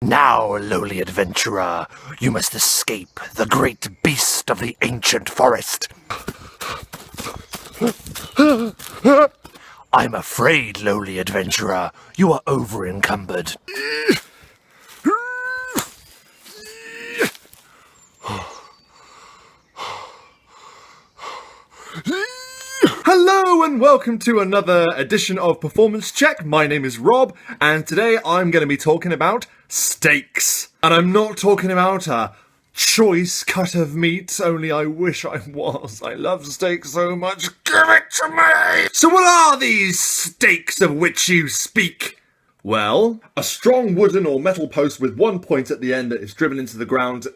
Now, lowly adventurer, you must escape the great beast of the ancient forest. I'm afraid, lowly adventurer, you are over-encumbered. Hello and welcome to another edition of Performance Check. My name is Rob, and today I'm going to be talking about steaks. And I'm not talking about a choice cut of meat, only I wish I was. I love steak so much. Give it to me! So what are these steaks of which you speak? Well, a strong wooden or metal post with one point at the end that is driven into the ground.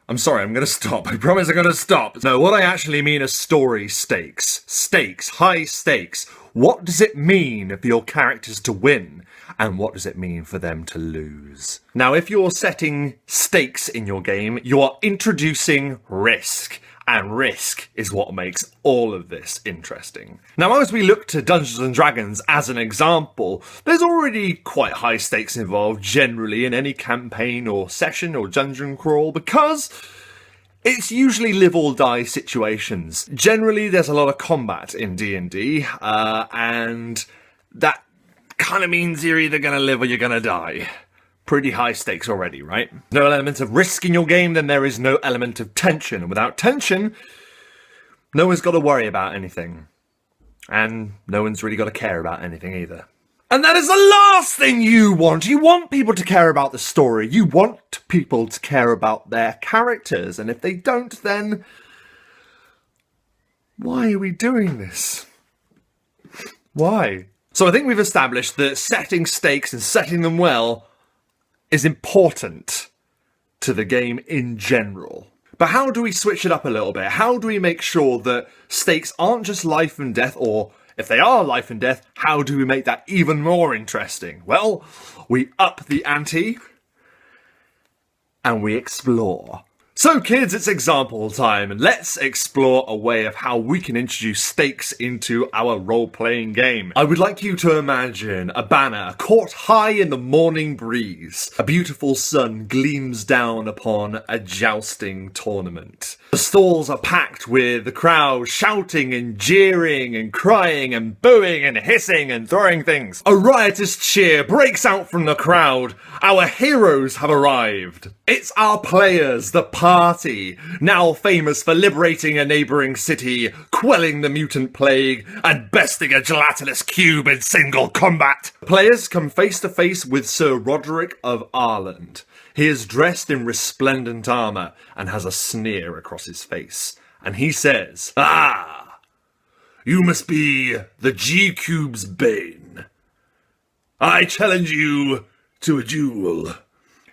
I'm sorry, I'm going to stop. I promise I'm going to stop. No, what I actually mean are story stakes. Stakes, high stakes. What does it mean for your characters to win? And what does it mean for them to lose? Now, if you're setting stakes in your game, you are introducing risk. And risk is what makes all of this interesting. Now, as we look to Dungeons & Dragons as an example, there's already quite high stakes involved generally in any campaign or session or dungeon crawl because it's usually live or die situations. Generally, there's a lot of combat in D&D, and that kind of means you're either going to live or you're going to die. Pretty high stakes already, right? No element of risk in your game, then there is no element of tension. And without tension, no one's got to worry about anything. And no one's really got to care about anything either. And that is the last thing you want. You want people to care about the story. You want people to care about their characters. And if they don't, then why are we doing this? Why? So I think we've established that setting stakes and setting them well is important to the game in general. But how do we switch it up a little bit? How do we make sure that stakes aren't just life and death, or if they are life and death, how do we make that even more interesting? Well, we up the ante and we explore. So kids, it's example time, and let's explore a way of how we can introduce stakes into our role-playing game. I would like you to imagine a banner caught high in the morning breeze. A beautiful sun gleams down upon a jousting tournament. The stalls are packed with the crowd shouting and jeering and crying and booing and hissing and throwing things. A riotous cheer breaks out from the crowd. Our heroes have arrived. It's our players, the party, now famous for liberating a neighbouring city, quelling the mutant plague, and besting a gelatinous cube in single combat. Players come face to face with Sir Roderick of Ireland. He is dressed in resplendent armour and has a sneer across his face. And he says, "Ah, you must be the G-Cube's bane. I challenge you to a duel."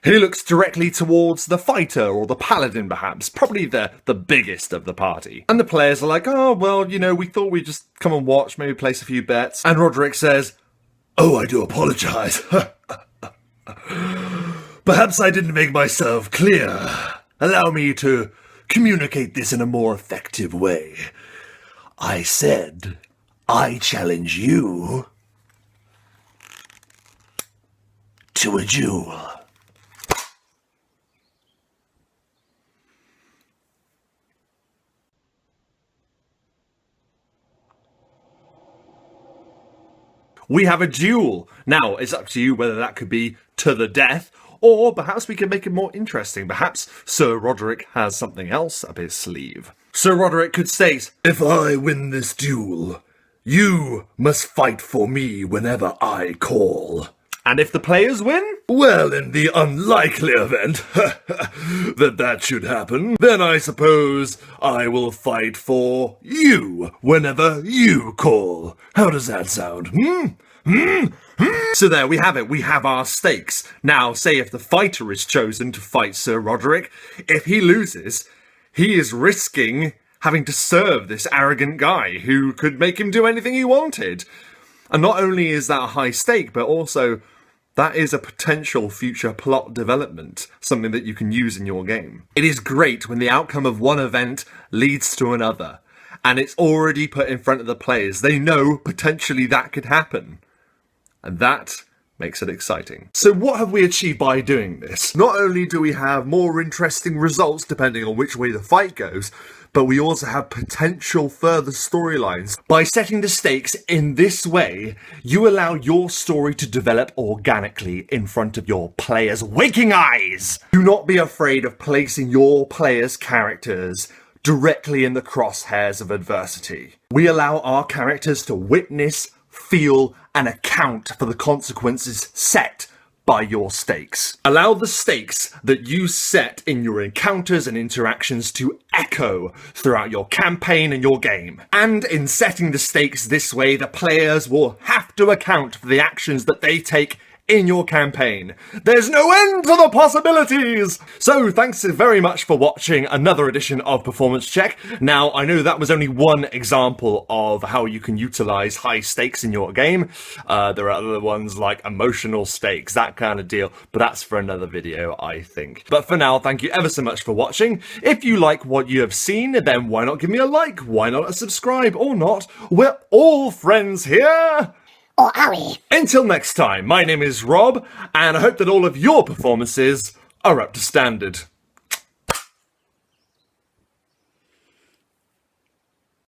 He looks directly towards the fighter, or the paladin perhaps, probably the biggest of the party. And the players are like, "Oh, well, you know, we thought we'd just come and watch, maybe place a few bets." And Roderick says, "Oh, I do apologise. Perhaps I didn't make myself clear. Allow me to communicate this in a more effective way. I said, I challenge you to a duel." We have a duel. Now, it's up to you whether that could be to the death, or perhaps we can make it more interesting. Perhaps Sir Roderick has something else up his sleeve. Sir Roderick could state, "If I win this duel, you must fight for me whenever I call." And if the players win? Well, in the unlikely event that should happen, then I suppose I will fight for you whenever you call. How does that sound? So there we have it. We have our stakes. Now, say if the fighter is chosen to fight Sir Roderick, if he loses, he is risking having to serve this arrogant guy who could make him do anything he wanted. And not only is that a high stake, but also that is a potential future plot development, something that you can use in your game. It is great when the outcome of one event leads to another, and it's already put in front of the players. They know potentially that could happen. And that makes it exciting. So what have we achieved by doing this? Not only do we have more interesting results depending on which way the fight goes, but we also have potential further storylines. By setting the stakes in this way, you allow your story to develop organically in front of your players' waking eyes. Do not be afraid of placing your players' characters directly in the crosshairs of adversity. We allow our characters to witness, feel, and account for the consequences set by your stakes. Allow the stakes that you set in your encounters and interactions to echo throughout your campaign and your game. And in setting the stakes this way, the players will have to account for the actions that they take in your campaign. There's no end to the possibilities! So thanks very much for watching another edition of Performance Check. Now, I know that was only one example of how you can utilize high stakes in your game. There are other ones like emotional stakes, that kind of deal, but that's for another video, I think. But for now, thank you ever so much for watching. If you like what you have seen, then why not give me a like? Why not a subscribe? Or not? We're all friends here! Or are we? Until next time, my name is Rob, and I hope that all of your performances are up to standard.